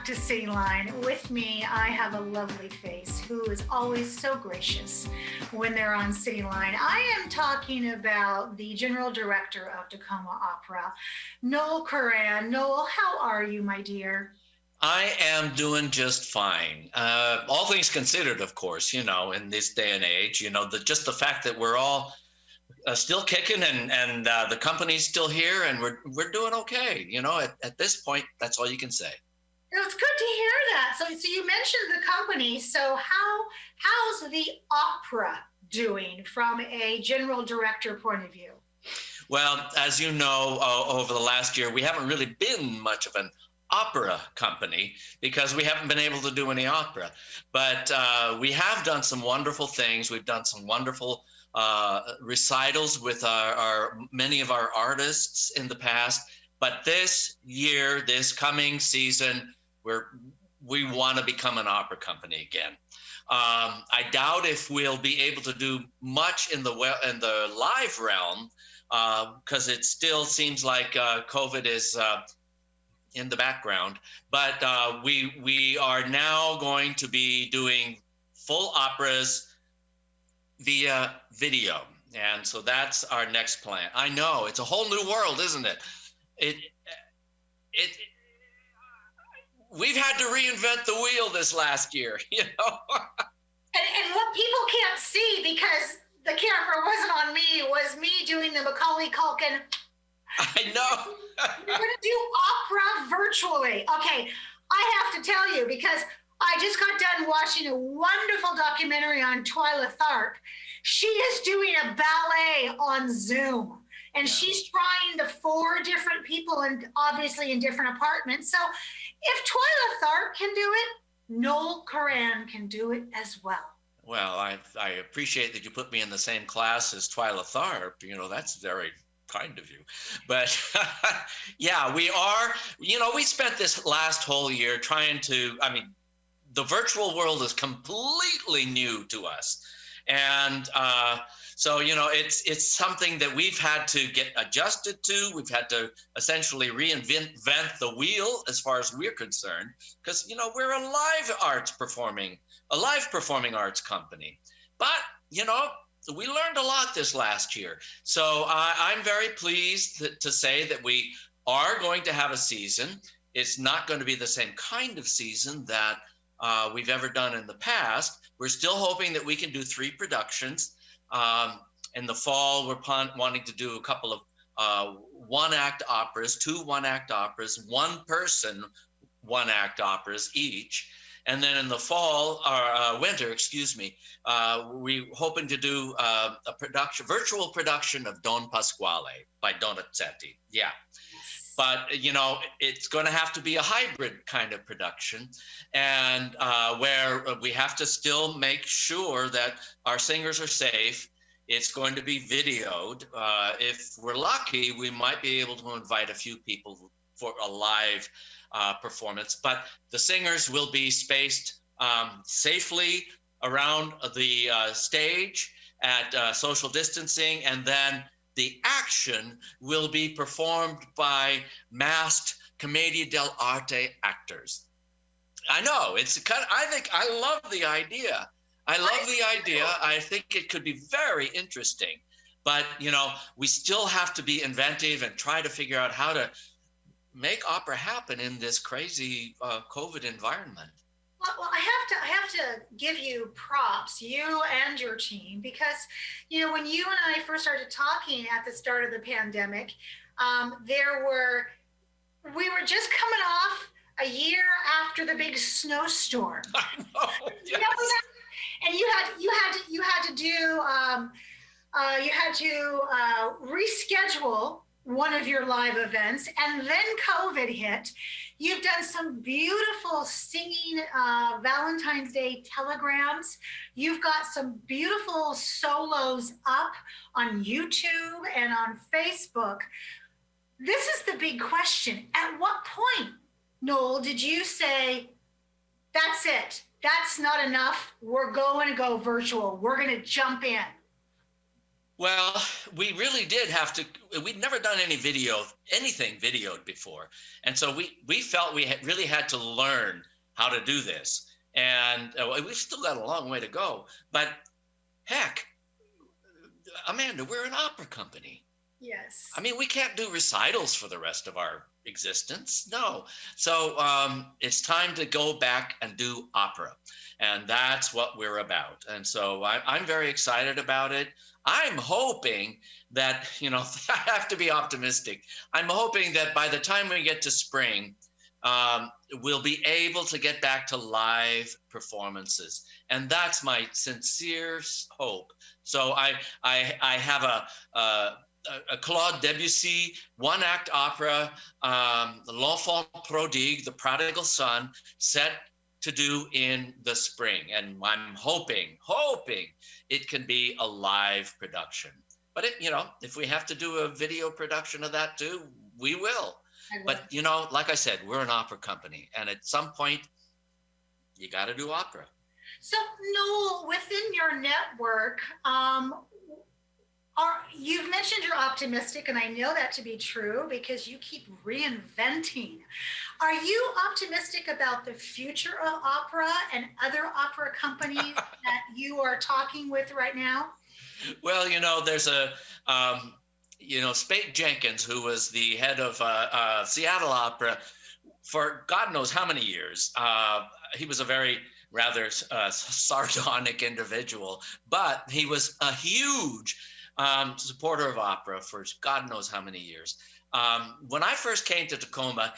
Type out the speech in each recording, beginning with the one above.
to Cityline. With me, I have a lovely face who is always so gracious when they're on Cityline. I am talking about the General Director of Tacoma Opera, Noel Koran. Noel, how are you, my dear? I am doing just fine. All things considered, of course, in this day and age, just the fact that we're all still kicking and the company's still here and we're doing okay. At this point, that's all you can say. It's good to hear that. So you mentioned the company. So how's the opera doing from a general director point of view? Well, as you know, over the last year, we haven't really been much of an opera company because we haven't been able to do any opera. But we have done some wonderful things. We've done some wonderful recitals with our many of our artists in the past. But this year, this coming season, we want to become an opera company again. I doubt if we'll be able to do much in the live realm because it still seems like COVID is in the background. But we are now going to be doing full operas via video, and so that's our next plan. I know it's a whole new world, isn't it? We've had to reinvent the wheel this last year, And what people can't see, because the camera wasn't on me, was me doing the Macaulay Culkin. I know. We're going to do opera virtually. Okay, I have to tell you, because I just got done watching a wonderful documentary on Twyla Tharp. She is doing a ballet on Zoom. And she's trying the 4 different people, and obviously in different apartments. So if Twyla Tharp can do it, Noel Koran can do it as well. Well, I appreciate that you put me in the same class as Twyla Tharp. That's very kind of you. But yeah, we are, we spent this last whole year trying to, the virtual world is completely new to us. And so, it's something that we've had to get adjusted to. We've had to essentially reinvent the wheel as far as we're concerned, because, we're a live performing arts company. But, we learned a lot this last year. So I'm very pleased to say that we are going to have a season. It's not going to be the same kind of season that we've ever done in the past. We're still hoping that we can do 3 productions. In the fall, we're wanting to do a couple of one-act operas, 2 one-act operas, 1-person one-act operas each. And then in the fall, or winter, we're hoping to do a virtual production of Don Pasquale by Donizetti. Yeah. But, it's going to have to be a hybrid kind of production, and where we have to still make sure that our singers are safe. It's going to be videoed. If we're lucky, we might be able to invite a few people for a live performance, but the singers will be spaced safely around the stage at social distancing, and then the action will be performed by masked Commedia dell'arte actors. I know, I love the idea. I think it could be very interesting, but, we still have to be inventive and try to figure out how to make opera happen in this crazy COVID environment. Well, I have to give you props, you and your team, because, when you and I first started talking at the start of the pandemic, we were just coming off a year after the big snowstorm. I know, yes. And you had to reschedule one of your live events, and then COVID hit. You've done some beautiful singing Valentine's Day telegrams. You've got some beautiful solos up on YouTube and on Facebook. This is the big question. At what point, Noel, did you say, that's it, that's not enough, we're going to go virtual, we're going to jump in? Well, we really did have to. We'd never done anything videoed before, and so we felt we really had to learn how to do this. And we've still got a long way to go. But heck, Amanda, we're an opera company. Yes. I mean, we can't do recitals for the rest of our existence. No. So it's time to go back and do opera. And that's what we're about. And so I'm very excited about it. I'm hoping that, I have to be optimistic. I'm hoping that by the time we get to spring, we'll be able to get back to live performances. And that's my sincere hope. So I have a Claude Debussy one-act opera, the L'Enfant Prodigue, the Prodigal Son, set to do in the spring. And I'm hoping it can be a live production. But if we have to do a video production of that too, we will. But like I said, we're an opera company, and at some point you got to do opera. So Noel, within your network, you've mentioned you're optimistic, and I know that to be true because you keep reinventing. Are you optimistic about the future of opera and other opera companies that you are talking with right now? Well, there's Spate Jenkins, who was the head of Seattle Opera for God knows how many years. He was a very rather sardonic individual, but he was a huge supporter of opera for God knows how many years. When I first came to Tacoma,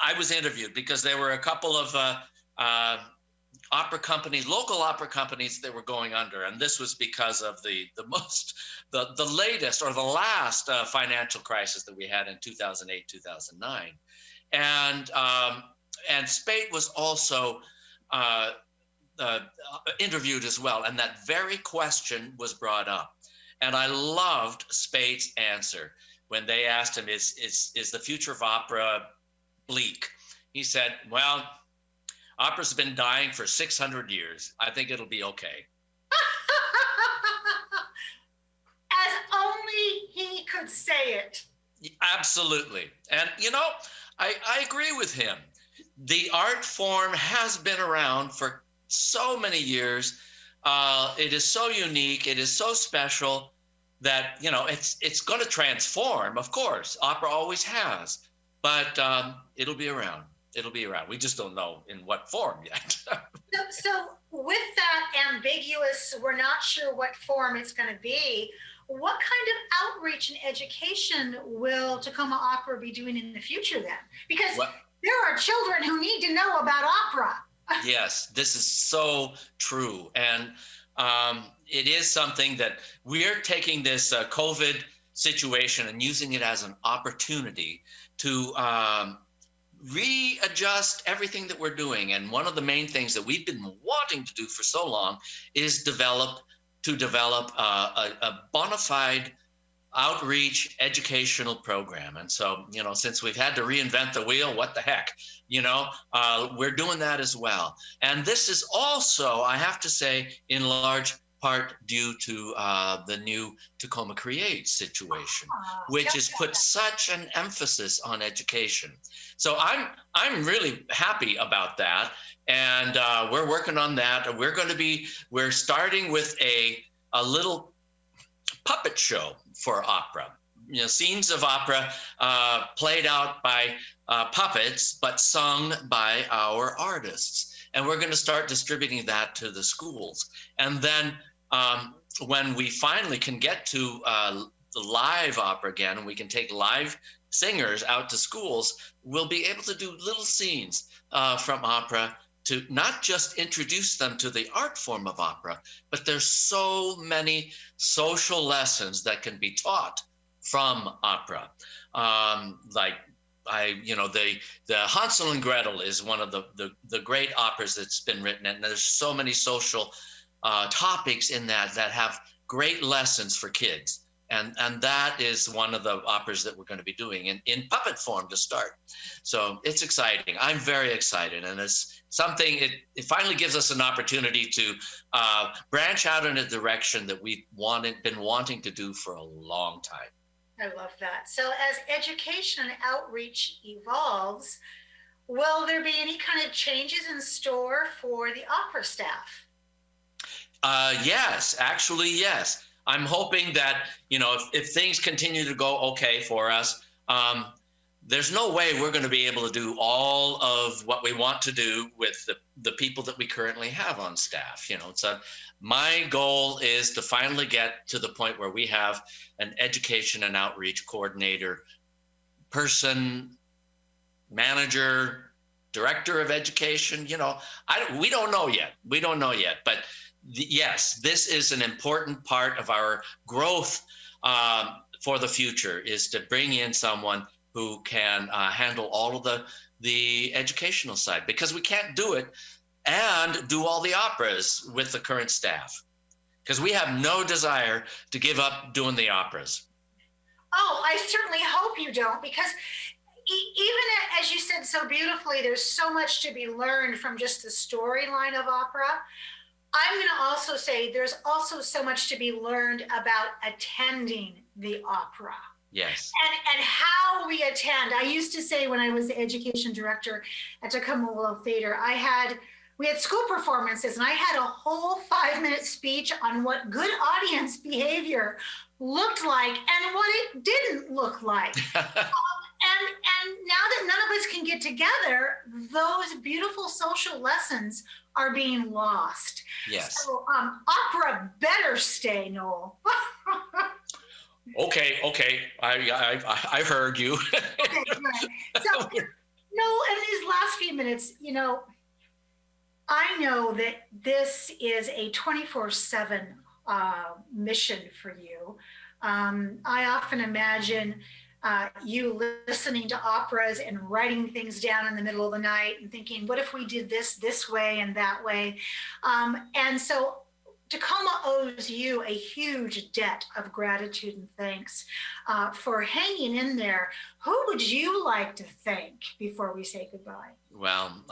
I was interviewed because there were a couple of opera companies, local opera companies that were going under. And this was because of the latest or the last financial crisis that we had in 2008, 2009. And Spate was also interviewed as well. And that very question was brought up. And I loved Spate's answer when they asked him, is the future of opera bleak? He said, well, opera's been dying for 600 years. I think it'll be okay. As only he could say it. Absolutely. And, I agree with him. The art form has been around for so many years. It is so unique. It is so special that, it's going to transform. Of course, opera always has, but it'll be around. It'll be around. We just don't know in what form yet. So with that ambiguous, we're not sure what form it's going to be, what kind of outreach and education will Tacoma Opera be doing in the future then? Because there are children who need to know about opera. Yes, this is so true. And it is something that we're taking this COVID situation and using it as an opportunity to readjust everything that we're doing. And one of the main things that we've been wanting to do for so long is develop a bona fide outreach educational program. And so, since we've had to reinvent the wheel, what the heck, we're doing that as well. And this is also, I have to say, in large part due to the new Tacoma Create situation, which has put such an emphasis on education. So I'm really happy about that. And we're working on that. We're starting with a little puppet show for opera. Scenes of opera played out by puppets, but sung by our artists. And we're going to start distributing that to the schools. And then when we finally can get to the live opera again, and we can take live singers out to schools, we'll be able to do little scenes from opera to not just introduce them to the art form of opera, but there's so many social lessons that can be taught from opera. The Hansel and Gretel is one of the great operas that's been written, and there's so many social topics in that have great lessons for kids. And that is one of the operas that we're going to be doing in puppet form to start. So it's exciting. I'm very excited. And it's something, it finally gives us an opportunity to branch out in a direction that we've been wanting to do for a long time. I love that. So as education and outreach evolves, will there be any kind of changes in store for the opera staff? Yes, actually, yes. I'm hoping that, if things continue to go okay for us, there's no way we're going to be able to do all of what we want to do with the people that we currently have on staff. So my goal is to finally get to the point where we have an education and outreach coordinator, person, manager, director of education. We don't know yet. But yes, this is an important part of our growth for the future, is to bring in someone who can handle all of the educational side, because we can't do it and do all the operas with the current staff, because we have no desire to give up doing the operas. Oh, I certainly hope you don't, because even as you said so beautifully, there's so much to be learned from just the storyline of opera. I'm going to also say there's also so much to be learned about attending the opera. Yes. And how we attend. I used to say, when I was the education director at Tacoma Theater, we had school performances, and I had a whole 5-minute speech on what good audience behavior looked like and what it didn't look like. And now that none of us can get together, those beautiful social lessons are being lost. Yes. So opera better stay, Noel. Okay. I heard you. Okay, good. So, Noel, in these last few minutes, I know that this is a 24/7 mission for you. I often imagine you listening to operas and writing things down in the middle of the night and thinking, what if we did this way and that way? And so Tacoma owes you a huge debt of gratitude and thanks for hanging in there. Who would you like to thank before we say goodbye? Well,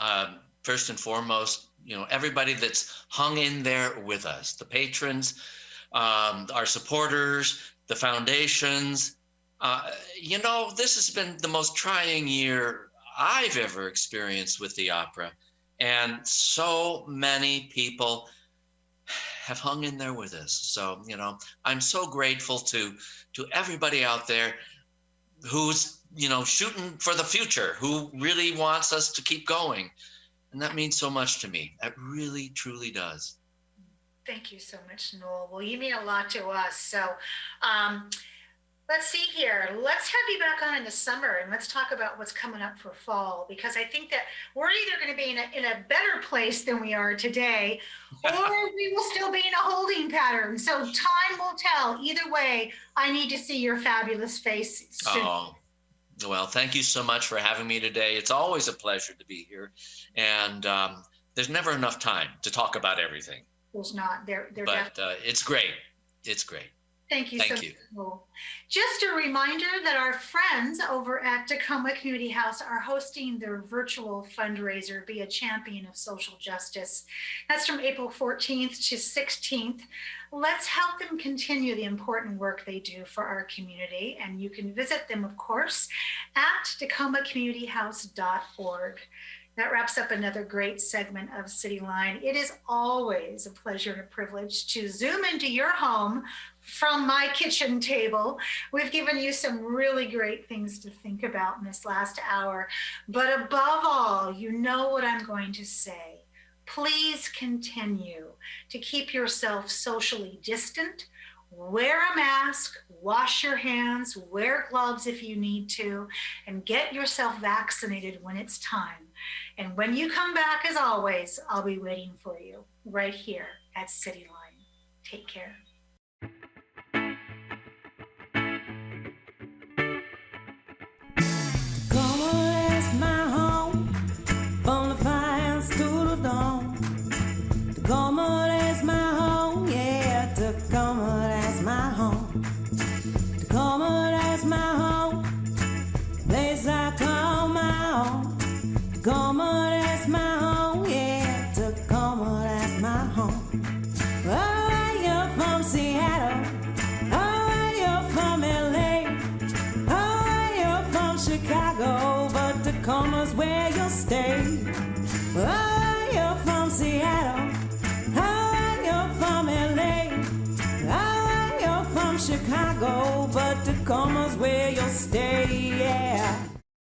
first and foremost, everybody that's hung in there with us, the patrons, our supporters, the foundations. This has been the most trying year I've ever experienced with the opera. And so many people have hung in there with us. So, I'm so grateful to everybody out there who's, shooting for the future, who really wants us to keep going. And that means so much to me. It really, truly does. Thank you so much, Noel. Well, you mean a lot to us. So, let's see here. Let's have you back on in the summer, and let's talk about what's coming up for fall, because I think that we're either going to be in a better place than we are today, or we will still be in a holding pattern. So time will tell. Either way, I need to see your fabulous face soon. Oh, well, thank you so much for having me today. It's always a pleasure to be here. And there's never enough time to talk about everything. There's not. But it's great. It's great. Thank you so much. Just a reminder that our friends over at Tacoma Community House are hosting their virtual fundraiser, Be a Champion of Social Justice. That's from April 14th to 16th. Let's help them continue the important work they do for our community. And you can visit them, of course, at tacomacommunityhouse.org. That wraps up another great segment of Cityline. It is always a pleasure and a privilege to zoom into your home from my kitchen table. We've given you some really great things to think about in this last hour. But above all, you know what I'm going to say. Please continue to keep yourself socially distant. Wear a mask, wash your hands, wear gloves if you need to, and get yourself vaccinated when it's time. And when you come back, as always, I'll be waiting for you right here at Cityline. Take care. Tacoma, that's my home, yeah, Tacoma, that's my home. Tacoma, that's my home, yeah. Tacoma, that's my home. Oh, you're from Seattle. Oh, you're from LA. Oh, you're from Chicago, but Tacoma's where you'll stay. Oh, you're from Seattle. Oh, you're from LA. Oh, you're from Chicago, but Tacoma's where you'll stay, yeah.